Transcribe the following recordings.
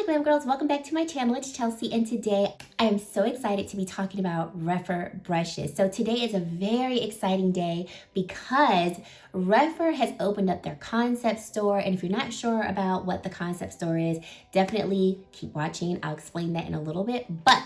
Hi Glam Girls, welcome back to my channel. It's Chelsea and today I am so excited to be talking about Rephr brushes. So today is a very exciting day because Rephr has opened up their concept store, and if you're not sure about what the concept store is, definitely keep watching. I'll explain that in a little bit, but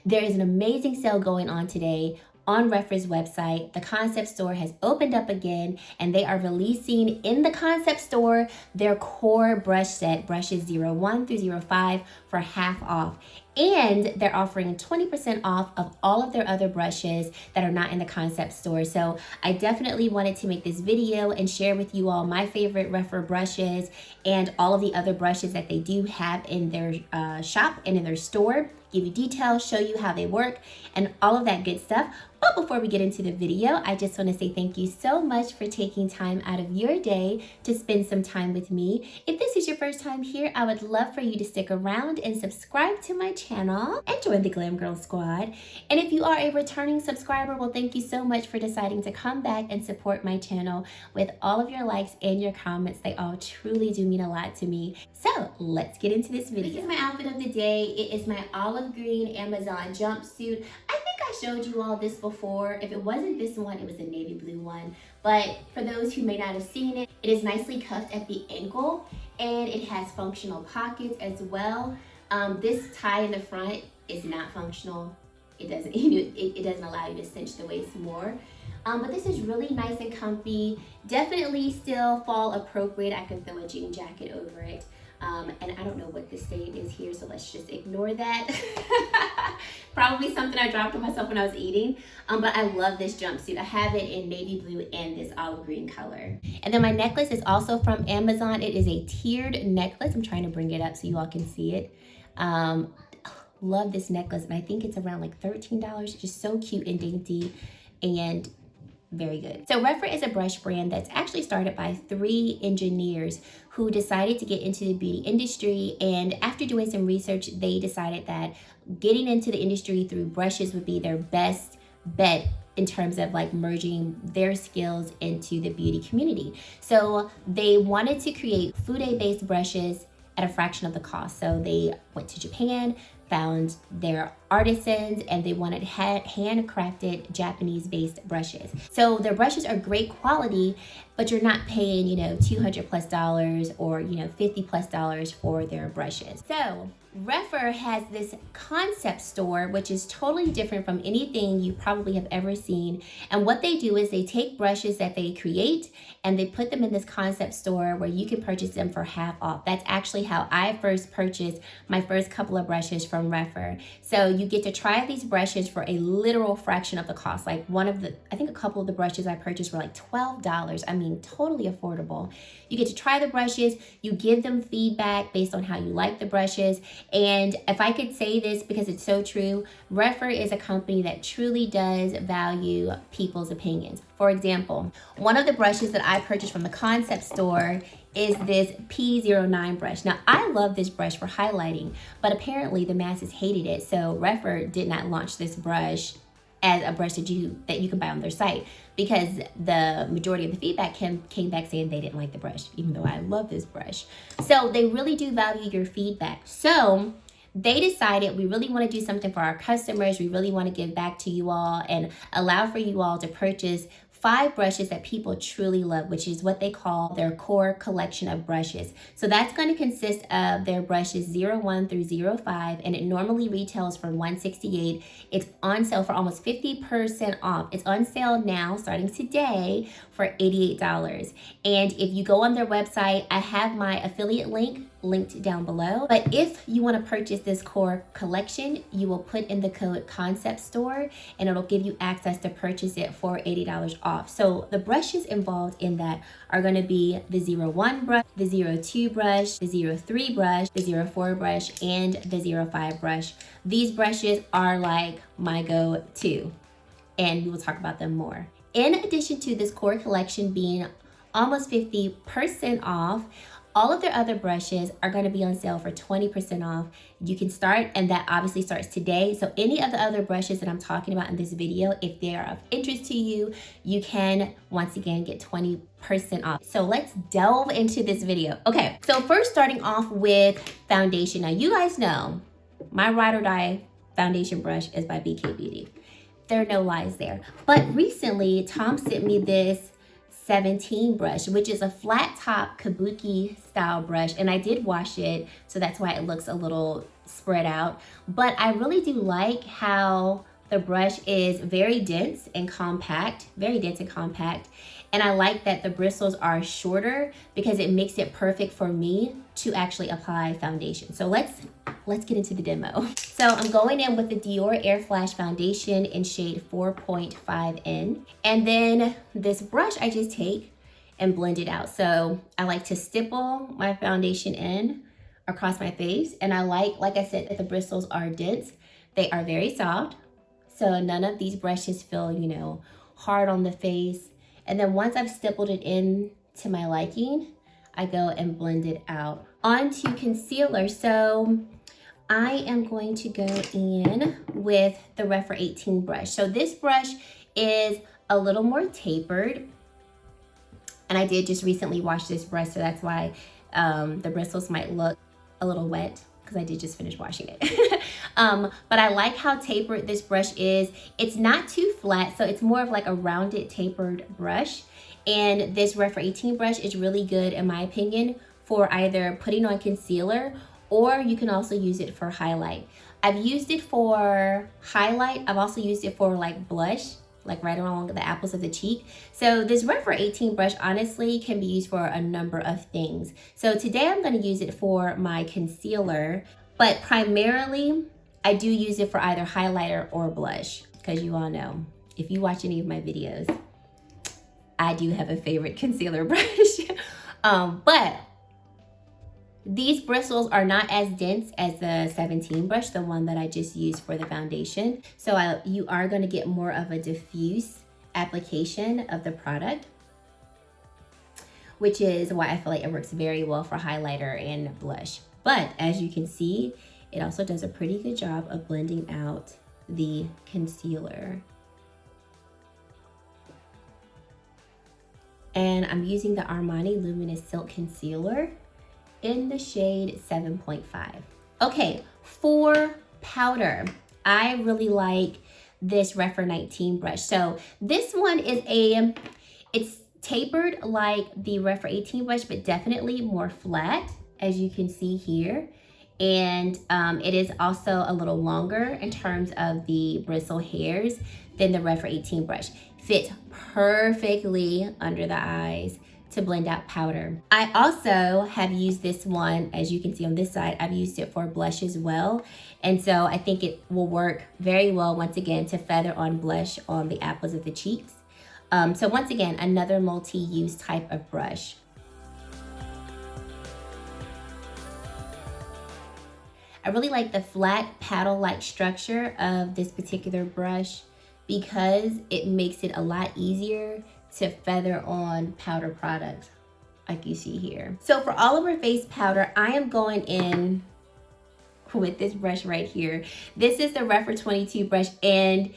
there is an amazing sale going on today on Rephr's website. The concept store has opened up again and they are releasing in the concept store their core brush set, brushes 01 through 05 for half off. And they're offering 20% off of all of their other brushes that are not in the concept store. So I definitely wanted to make this video and share with you all my favorite Rephr brushes and all of the other brushes that they do have in their shop and in their store. Give you details, show you how they work, and all of that good stuff. But before we get into the video, I just want to say thank you so much for taking time out of your day to spend some time with me. If this is your first time here, I would love for you to stick around and subscribe to my channel and join the Glam Girl squad. And if you are a returning subscriber, well, thank you so much for deciding to come back and support my channel with all of your likes and your comments. They all truly do mean a lot to me. So let's get into this video. This is my outfit of the day. It is my olive green Amazon jumpsuit. I think I showed you all this before. If it wasn't this one, it was the navy blue one. But for those who may not have seen it, it is nicely cuffed at the ankle and it has functional pockets as well. This tie in the front is not functional. It doesn't, it doesn't allow you to cinch the waist more. But this is really nice and comfy. Definitely still fall appropriate. I can throw a jean jacket over it. And I don't know what this stain is here, so let's just ignore that. Probably something I dropped on myself when I was eating. But I love this jumpsuit. I have it in navy blue and this olive green color. And then my necklace is also from Amazon. It is a tiered necklace. I'm trying to bring it up so you all can see it. Love this necklace, and I think it's around like $13. Just so cute and dainty and very good. So Rephr is a brush brand that's actually started by 3 engineers who decided to get into the beauty industry, and after doing some research, they decided that getting into the industry through brushes would be their best bet in terms of like merging their skills into the beauty community. So they wanted to create fude-based brushes at a fraction of the cost. So they went to Japan, found their artisans, and they wanted handcrafted Japanese-based brushes. So their brushes are great quality, but you're not paying, $200+ or, $50+ for their brushes. So Rephr has this concept store, which is totally different from anything you probably have ever seen. And what they do is they take brushes that they create and they put them in this concept store where you can purchase them for half off. That's actually how I first purchased my first couple of brushes from Rephr. So you get to try these brushes for a literal fraction of the cost. Like I think a couple of the brushes I purchased were like $12. I mean, totally affordable. You get to try the brushes, you give them feedback based on how you like the brushes. And if I could say this because it's so true, Rephr is a company that truly does value people's opinions. For example, one of the brushes that I purchased from the concept store is this P09 brush. Now, I love this brush for highlighting, but apparently the masses hated it. So Rephr did not launch this brush as a brush that you can buy on their site, because the majority of the feedback came back saying they didn't like the brush, even though I love this brush. So they really do value your feedback. So they decided we really want to do something for our customers. We really want to give back to you all and allow for you all to purchase 5 brushes that people truly love, which is what they call their core collection of brushes. So that's going to consist of their brushes 01 through 05, and it normally retails for $168. It's on sale for almost 50% off. It's on sale now, starting today, for $88. And if you go on their website, I have my affiliate link linked down below. But if you want to purchase this core collection, you will put in the code concept store and it'll give you access to purchase it for $80 off. So the brushes involved in that are going to be the 01 brush, the 02 brush, the 03 brush, the 04 brush, and the 05 brush. These brushes are like my go-to, and we will talk about them more. In addition to this core collection being almost 50% off, All of their other brushes are going to be on sale for 20% off. You can start, and that obviously starts today. So any of the other brushes that I'm talking about in this video, if they are of interest to you, you can once again get 20% off. So let's delve into this video. Okay, so first starting off with foundation. Now you guys know my ride or die foundation brush is by BK Beauty. There are no lies there. But recently, Tom sent me this 17 brush, which is a flat top kabuki style brush, and I did wash it, so that's why it looks a little spread out. But I really do like how the brush is very dense and compact, and I like that the bristles are shorter because it makes it perfect for me to actually apply foundation. So let's get into the demo. So I'm going in with the Dior Airflash foundation in shade 4.5N. And then this brush I just take and blend it out. So I like to stipple my foundation in across my face. And I like I said, that the bristles are dense. They are very soft. So none of these brushes feel, you know, hard on the face. And then once I've stippled it in to my liking, I go and blend it out. On to concealer. So I am going to go in with the Rephr 18 brush. So this brush is a little more tapered. And I did just recently wash this brush, so that's why the bristles might look a little wet, because I did just finish washing it. But I like how tapered this brush is. It's not too flat, so it's more of like a rounded tapered brush. And this Rephr 18 brush is really good, in my opinion, for either putting on concealer, or you can also use it for highlight. I've used it for highlight. I've also used it for like blush, like right along the apples of the cheek. So this Rephr 18 brush honestly can be used for a number of things. So today I'm going to use it for my concealer, but primarily I do use it for either highlighter or blush, because you all know, if you watch any of my videos, I do have a favorite concealer brush. But these bristles are not as dense as the 17 brush, the one that I just used for the foundation. So you are going to get more of a diffuse application of the product, which is why I feel like it works very well for highlighter and blush. But as you can see, it also does a pretty good job of blending out the concealer. And I'm using the Armani Luminous Silk Concealer in the shade 7.5. Okay, for powder, I really like this Rephr 19 brush. So this one is it's tapered like the Rephr 18 brush, but definitely more flat, as you can see here. And it is also a little longer in terms of the bristle hairs than the Rephr 18 brush. Fits perfectly under the eyes to blend out powder. I also have used this one, as you can see on this side, I've used it for blush as well. And so I think it will work very well, once again, to feather on blush on the apples of the cheeks. So once again, another multi-use type of brush. I really like the flat paddle-like structure of this particular brush, because it makes it a lot easier to feather on powder products like you see here. So for all over face powder, I am going in with this brush right here. This is the Rephr 22 brush, and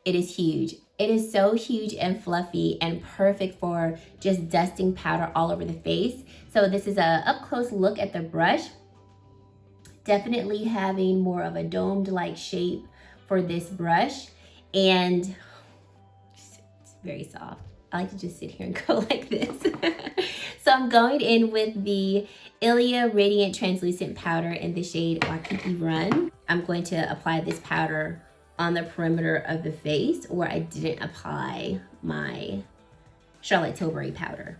it is huge. It is so huge and fluffy and perfect for just dusting powder all over the face. So this is a up close look at the brush. Definitely having more of a domed like shape for this brush, and it's very soft. I like to just sit here and go like this. So I'm going in with the Ilia Radiant Translucent Powder in the shade Waikiki Run. I'm going to apply this powder on the perimeter of the face where I didn't apply my Charlotte Tilbury powder.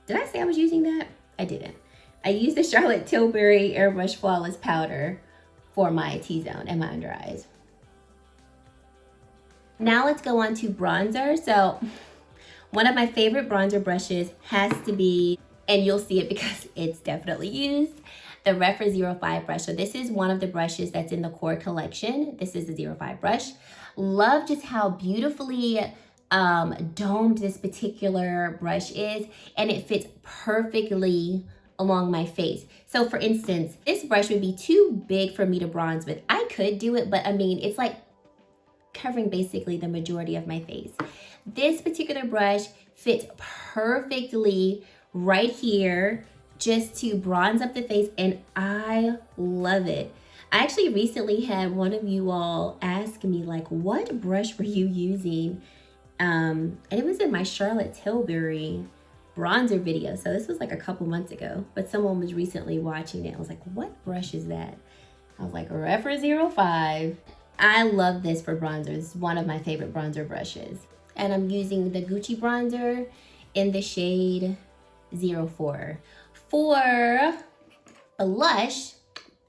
Did I say I was using that? I didn't. I used the Charlotte Tilbury Airbrush Flawless Powder for my T-zone and my under eyes. Now let's go on to bronzer. So one of my favorite bronzer brushes has to be, and you'll see it because it's definitely used, the Rephr 05 brush. So this is one of the brushes that's in the core collection. This is the 05 brush. Love just how beautifully domed this particular brush is, and it fits perfectly along my face. So for instance, this brush would be too big for me to bronze with. I could do it, but I mean, it's like covering basically the majority of my face. This particular brush fits perfectly right here just to bronze up the face, and I love it. I actually recently had one of you all ask me like, what brush were you using? And it was in my Charlotte Tilbury bronzer video. So this was like a couple months ago, but someone was recently watching it. I was like, what brush is that? I was like, Rephr 05. I love this for bronzer. It's one of my favorite bronzer brushes. And I'm using the Gucci bronzer in the shade 04. For blush,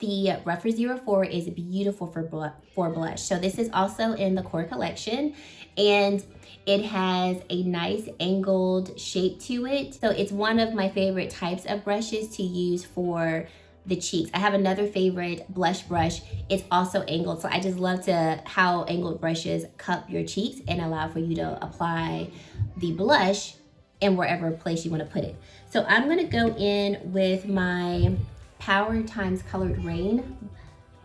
the Rephr 04 is beautiful for blush. So this is also in the core collection, and it has a nice angled shape to it. So it's one of my favorite types of brushes to use for the cheeks. I have another favorite blush brush. It's also angled. So I just love how angled brushes cup your cheeks and allow for you to apply the blush in wherever place you want to put it. So I'm going to go in with my Power Times Colored Rain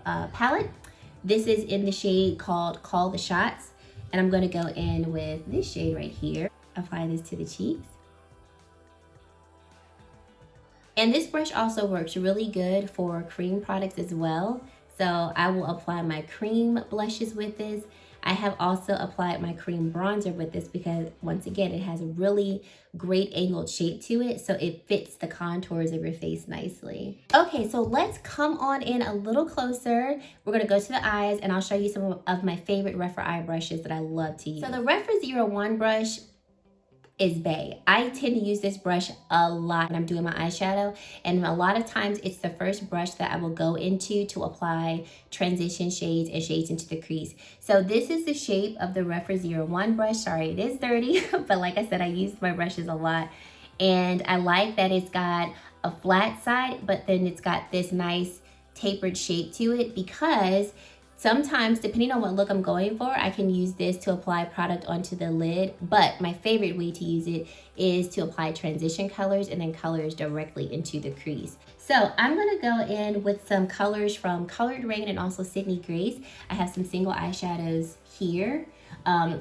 palette. This is in the shade called Call the Shots. And I'm going to go in with this shade right here. Apply this to the cheeks. And this brush also works really good for cream products as well. So I will apply my cream blushes with this. I have also applied my cream bronzer with this because once again, it has a really great angled shape to it. So it fits the contours of your face nicely. Okay, so let's come on in a little closer. We're gonna go to the eyes and I'll show you some of my favorite Rephr eye brushes that I love to use. So the Rephr 01 brush is bae. I tend to use this brush a lot when I'm doing my eyeshadow, and a lot of times it's the first brush that I will go into to apply transition shades and shades into the crease. So this is the shape of the Rephr 01 brush. Sorry, it is dirty, but like I said, I use my brushes a lot, and I like that it's got a flat side, but then it's got this nice tapered shape to it, because sometimes, depending on what look I'm going for, I can use this to apply product onto the lid, but my favorite way to use it is to apply transition colors and then colors directly into the crease. So I'm gonna go in with some colors from Colored Rain and also Sydney Grace. I have some single eyeshadows here.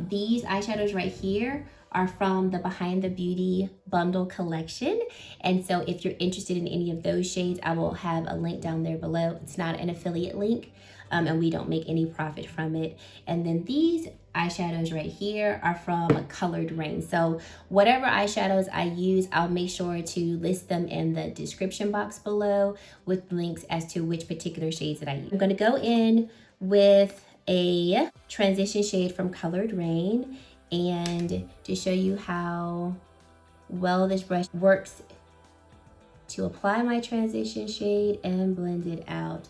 These eyeshadows right here are from the Behind the Beauty bundle collection. And so if you're interested in any of those shades, I will have a link down there below. It's not an affiliate link. And we don't make any profit from it. And then these eyeshadows right here are from Colored Rain. So whatever eyeshadows I use, I'll make sure to list them in the description box below with links as to which particular shades that I use. I'm gonna go in with a transition shade from Colored Rain, and to show you how well this brush works to apply my transition shade and blend it out.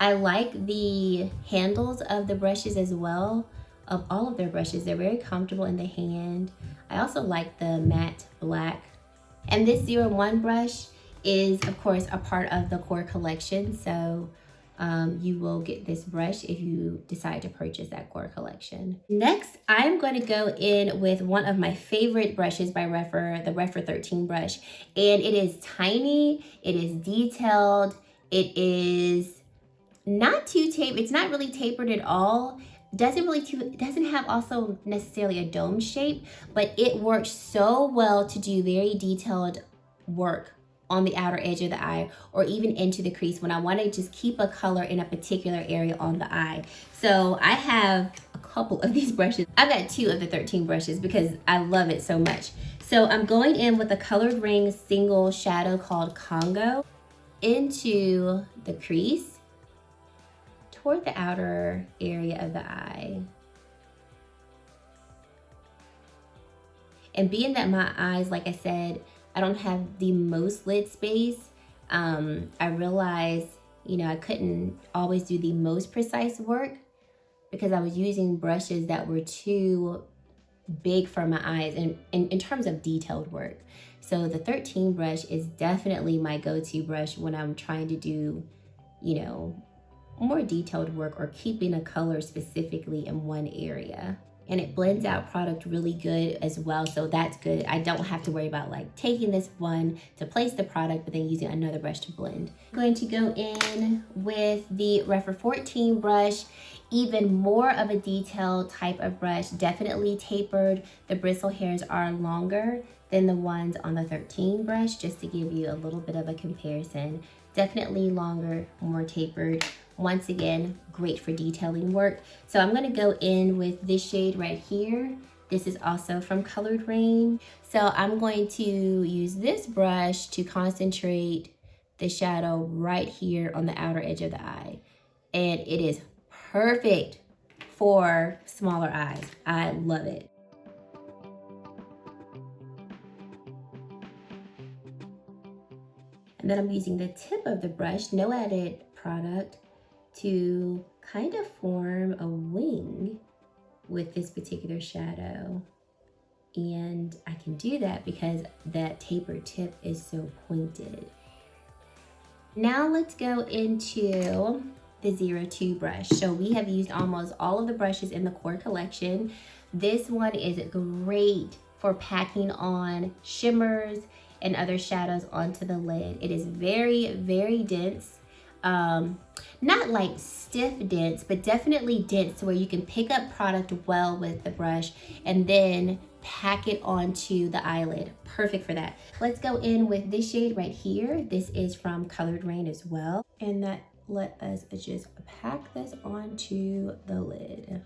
I like the handles of the brushes as well, of all of their brushes. They're very comfortable in the hand. I also like the matte black. And this 01 brush is, of course, a part of the core collection. So you will get this brush if you decide to purchase that core collection. Next, I'm going to go in with one of my favorite brushes by Rephr, the Rephr 13 brush. And it is tiny, it is detailed, it is not too tapered. It's not really tapered at all. It doesn't have also necessarily a dome shape, but it works so well to do very detailed work on the outer edge of the eye or even into the crease when I want to just keep a color in a particular area on the eye. So I have a couple of these brushes. I've got 2 of the 13 brushes because I love it so much. So I'm going in with a Colored Ring single shadow called Congo into the crease toward the outer area of the eye. And being that my eyes, like I said, I don't have the most lid space, I realized, I couldn't always do the most precise work because I was using brushes that were too big for my eyes in terms of detailed work. So the 13 brush is definitely my go-to brush when I'm trying to do, more detailed work or keeping a color specifically in one area. and it blends out product really good as well, so that's good. I don't have to worry about like taking this one to place the product but then using another brush to blend. I'm going to go in with the Rephr 14 brush, even more of a detailed type of brush, definitely tapered. The bristle hairs are longer than the ones on the 13 brush, just to give you a little bit of a comparison. Definitely longer, more tapered. Once again, great for detailing work. So I'm gonna go in with this shade right here. This is also from Colored Rain. So I'm going to use this brush to concentrate the shadow right here on the outer edge of the eye. And it is perfect for smaller eyes. I love it. And then I'm using the tip of the brush, no added product, to kind of form a wing with this particular shadow. And I can do that because that tapered tip is so pointed. Now let's go into the Zero3 brush. So we have used almost all of the brushes in the core collection. This one is great for packing on shimmers and other shadows onto the lid. It is very, very dense. Not like stiff dense, but definitely dense, where you can pick up product well with the brush and then pack it onto the eyelid. Perfect for that. Let's go in with this shade right here. This is from Colored Rain as well. And that let us just pack this onto the lid.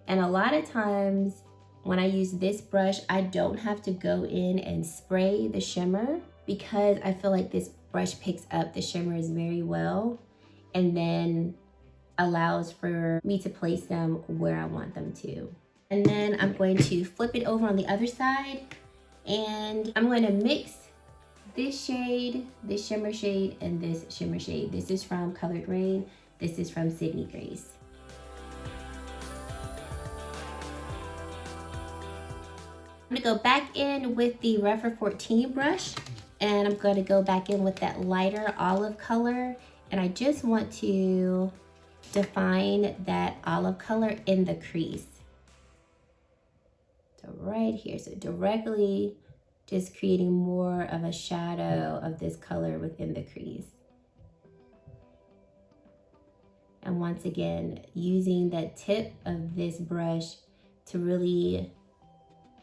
And a lot of times when I use this brush, I don't have to go in and spray the shimmer because I feel like this brush picks up the shimmers very well and then allows for me to place them where I want them to. And then I'm going to flip it over on the other side, and I'm going to mix this shade, this shimmer shade, and this shimmer shade. This is from Colored Rain. This is from Sydney Grace. I'm gonna go back in with the Rephr 14 brush, and I'm gonna go back in with that lighter olive color, and I just want to define that olive color in the crease. So right here, so directly just creating more of a shadow of this color within the crease. And once again, using the tip of this brush to really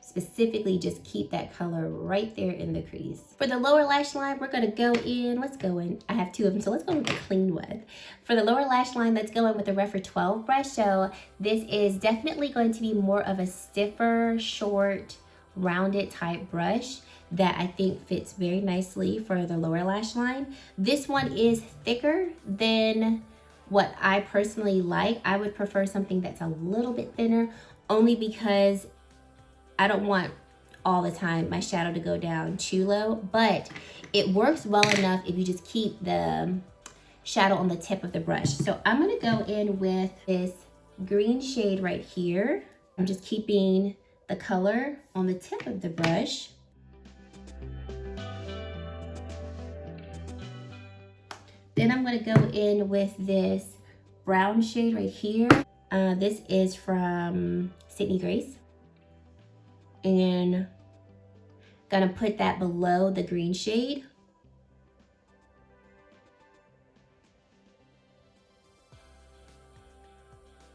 specifically just keep that color right there in the crease. For the lower lash line, we're gonna go in, let's go in, I have two of them, so let's go with the clean one. For the lower lash line, let's go in with the Rephr 12 brush. So this is definitely going to be more of a stiffer, short, rounded type brush that I think fits very nicely for the lower lash line. This one is thicker than what I personally like. I would prefer something that's a little bit thinner, only because I don't want all the time my shadow to go down too low, but it works well enough if you just keep the shadow on the tip of the brush. So I'm gonna go in with this green shade right here. I'm just keeping the color on the tip of the brush. Then I'm gonna go in with this brown shade right here. This is from Sydney Grace. And gonna put that below the green shade.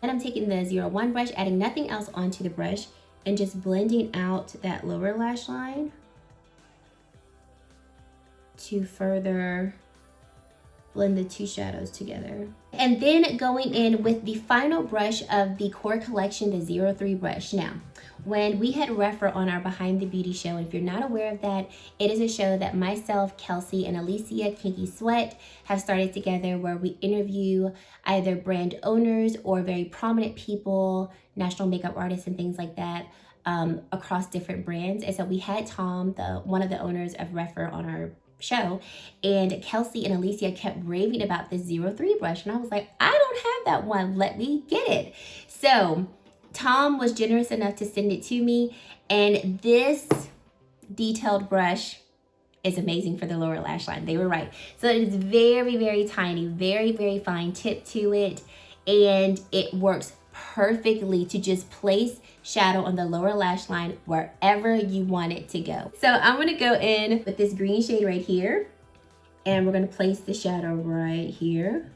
Then I'm taking the 01 brush, adding nothing else onto the brush, and just blending out that lower lash line to further blend the two shadows together. And then going in with the final brush of the core collection, the 03 brush. Now, when we had Rephr on our Behind the Beauty show, and if you're not aware of that, it is a show that myself, Kelsey, and Alicia Kinky Sweat have started together, where we interview either brand owners or very prominent people, national makeup artists and things like that, across different brands. And so we had Tom, one of the owners of Rephr, on our show, and Kelsey and Alicia kept raving about this 03 brush, and I was like, I don't have that one, let me get it. So Tom was generous enough to send it to me, and this detailed brush is amazing for the lower lash line. They were right. So it is very, very tiny, very, very fine tip to it, and it works perfectly to just place shadow on the lower lash line wherever you want it to go. So I'm gonna go in with this green shade right here, and we're gonna place the shadow right here.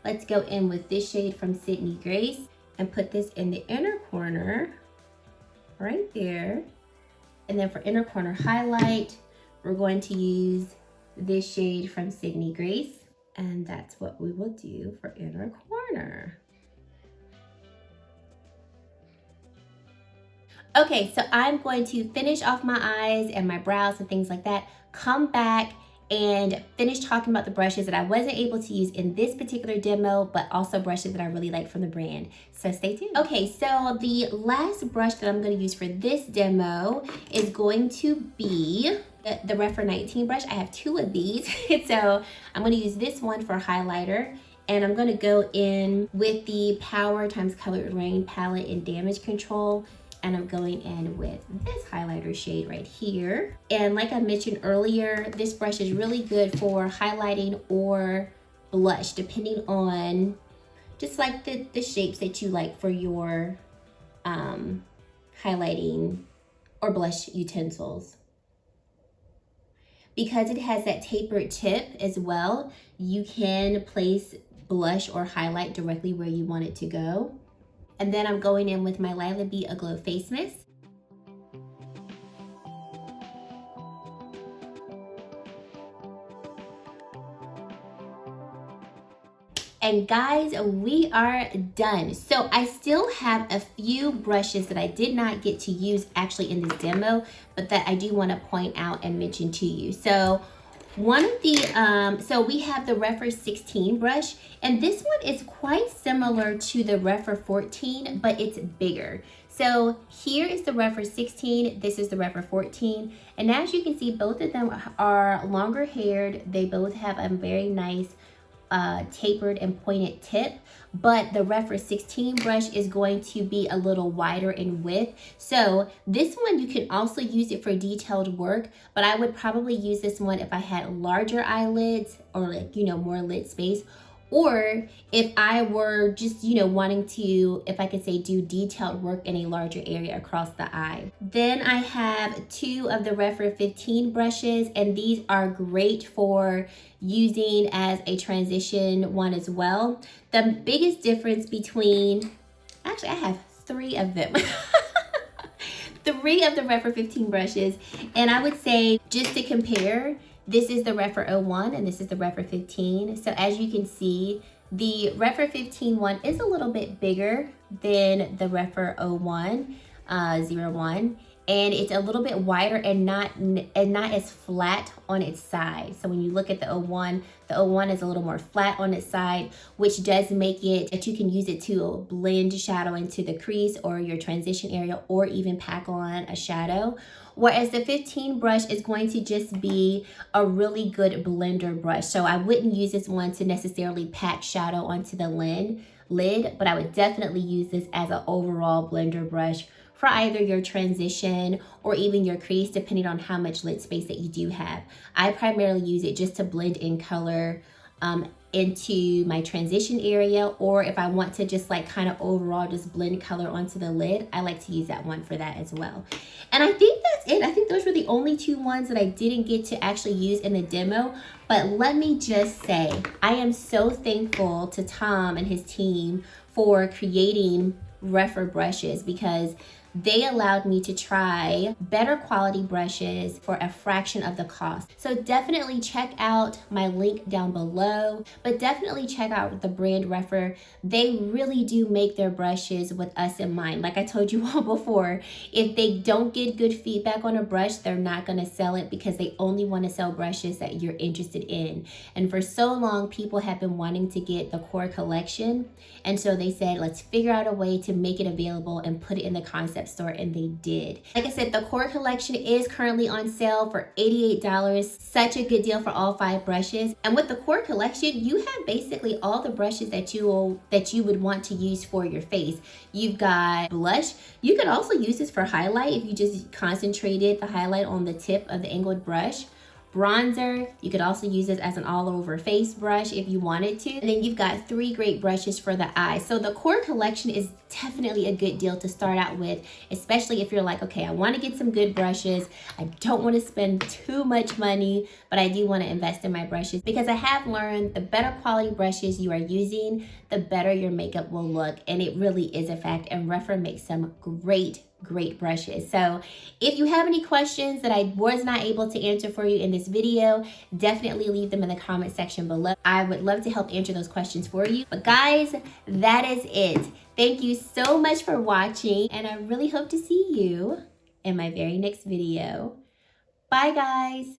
Let's go in with this shade from Sydney Grace and put this in the inner corner right there. And then for inner corner highlight, we're going to use this shade from Sydney Grace. And that's what we will do for inner corner. Okay, so I'm going to finish off my eyes and my brows and things like that, come back and finish talking about the brushes that I wasn't able to use in this particular demo, but also brushes that I really like from the brand. So stay tuned. Okay, so the last brush that I'm gonna use for this demo is going to be the Rephr 19 brush. I have two of these. So I'm gonna use this one for highlighter, and I'm gonna go in with the Power times Colored Rain palette in Damage Control. And I'm going in with this highlighter shade right here. And like I mentioned earlier, this brush is really good for highlighting or blush, depending on just like the shapes that you like for your highlighting or blush utensils. Because it has that tapered tip as well, you can place blush or highlight directly where you want it to go. And then I'm going in with my Lila Be Aglow Face Mist. And guys, we are done. So I still have a few brushes that I did not get to use actually in this demo, but that I do want to point out and mention to you. So one of the, so we have the Rephr 16 brush, and this one is quite similar to the Rephr 14, but it's bigger. So here is the Rephr 16, this is the Rephr 14, and as you can see, both of them are longer haired. They both have a very nice tapered and pointed tip, but the Rephr 16 brush is going to be a little wider in width. So this one, you can also use it for detailed work, but I would probably use this one if I had larger eyelids or like, you know, more lid space, or if I were just, you know, wanting to, if I could say, do detailed work in a larger area across the eye. Then I have two of the Rephr 15 brushes, and these are great for using as a transition one as well. The biggest difference between, actually I have three of them. Three of the Rephr 15 brushes, and I would say, just to compare, this is the Rephr 01 and this is the Rephr 15. So as you can see, the Rephr 15 one is a little bit bigger than the Rephr 01, 01, and it's a little bit wider and not as flat on its side. So when you look at the 01 is a little more flat on its side, which does make it that you can use it to blend shadow into the crease or your transition area, or even pack on a shadow. Whereas the 15 brush is going to just be a really good blender brush. So I wouldn't use this one to necessarily pack shadow onto the lid, but I would definitely use this as an overall blender brush for either your transition or even your crease, depending on how much lid space that you do have. I primarily use it just to blend in color into my transition area, or if I want to just like kind of overall just blend color onto the lid, I like to use that one for that as well. And I think that's it. I think those were the only two ones that I didn't get to actually use in the demo. But let me just say, I am so thankful to Tom and his team for creating Rephr brushes, because they allowed me to try better quality brushes for a fraction of the cost. So definitely check out my link down below, but definitely check out the brand Rephr. They really do make their brushes with us in mind. Like I told you all before, if they don't get good feedback on a brush, they're not gonna sell it, because they only wanna sell brushes that you're interested in. And for so long, people have been wanting to get the core collection. And so they said, let's figure out a way to make it available and put it in the concept store, and they did. Like I said, the core collection is currently on sale for $88. Such a good deal for all 5 brushes. And with the core collection, you have basically all the brushes that you would want to use for your face. You've got blush. You could also use this for highlight if you just concentrated the highlight on the tip of the angled brush. bronzer. You could also use this as an all-over face brush if you wanted to. And then you've got 3 great brushes for the eyes. So the core collection is definitely a good deal to start out with, especially if you're like, okay, I want to get some good brushes. I don't want to spend too much money, but I do want to invest in my brushes, because I have learned the better quality brushes you are using, the better your makeup will look. And it really is a fact. And Rephr makes some great brushes. So if you have any questions that I was not able to answer for you in this video, definitely leave them in the comment section below. I would love to help answer those questions for you. But guys, that is it. Thank you so much for watching, and I really hope to see you in my very next video. Bye guys.